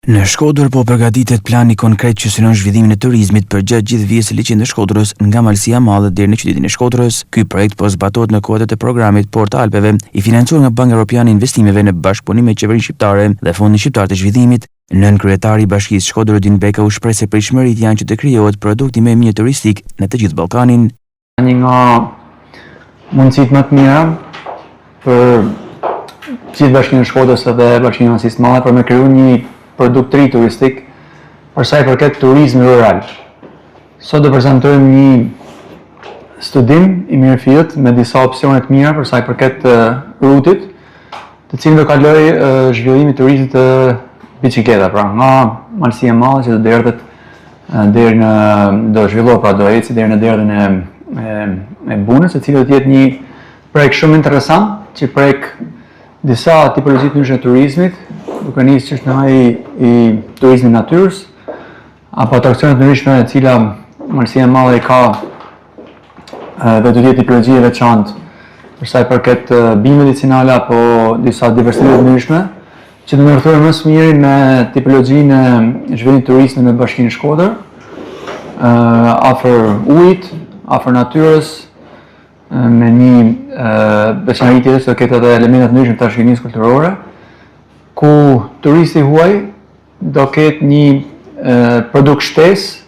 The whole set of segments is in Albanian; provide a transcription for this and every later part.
Në Shkodër po përgatitet plani konkret që synon zhvillimin e turizmit përgjatë gjithë vijës së liçit të Shkodrës nga Malësia e Madhe deri në qytetin e Shkodrës. Ky projekt po zbatohet në kuadër të programit Port të Alpeve, i financuar nga Banka Evropiane e Investimeve në bashkëpunim me qeverinë shqiptare dhe Fondin Shqiptar të Zhvillimit. Nën kryetari i Bashkisë Shkodër Odin Beka u shpreh se pritshmëritë janë që të krijohet produkti më i mirë turistik në të gjithë Ballkanin. Një nga mundësitë më të mira për gjithë Bashkinë e Shkodrës dhe Bashkinë e Madhe për me kriju një produkt të ri turistik për sa i përket turizmi rural. Sot do prezantojmë një studim i mirëfillt me disa opsione të mira për sa i përket rutit, të cilin do kaloj zhvillimi i turizmit të biçikleta, pra nga Malësia e Madhe që do derdhet deri në do zhvillohet, pra do ecë deri në derdhën e Bunës, e cila do të jetë një projekt shumë interesant që prek disa tipologji të ndryshme të turizmit, duke nisë që është në i turizmi natyrës, apo atrakcionet të ndryshme e cila Malësia e Madhe ka dhe do të jetë tipologji e veçantë për sa i përket bimëve medicinale apo disa diversitete të ndryshme, që do ndërtojnë më së miri me tipologjinë e zhvillimit të turizmit në Bashkinë e Shkodër, afër ujit, afër natyrës, me një veçanëri tjetër që do ketë edhe elemente të ndryshme të trashëgimisë kulturore, ku turisti huaj do ketë një produkt shtesë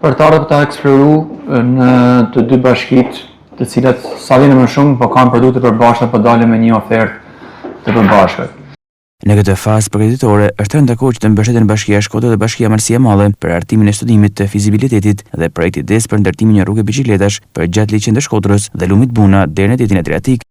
për të ardhur ta eksploruar në të dy bashkitë, të cilat sa vjen më shumë po kanë produkte të përbashkëta, po dalin me një ofertë të përbashkët. Në këtë fazë përgatitore është rënë dakord që të mbështeten Bashkia e Shkodrës dhe Bashkia Malësia e Madhe për hartimin e studimit të fizibilitetit dhe projekti DES për ndërtimin e rrugë biçikletash përgjatë liçit të Shkodrës dhe lumit Buna deri në detin Adriatik.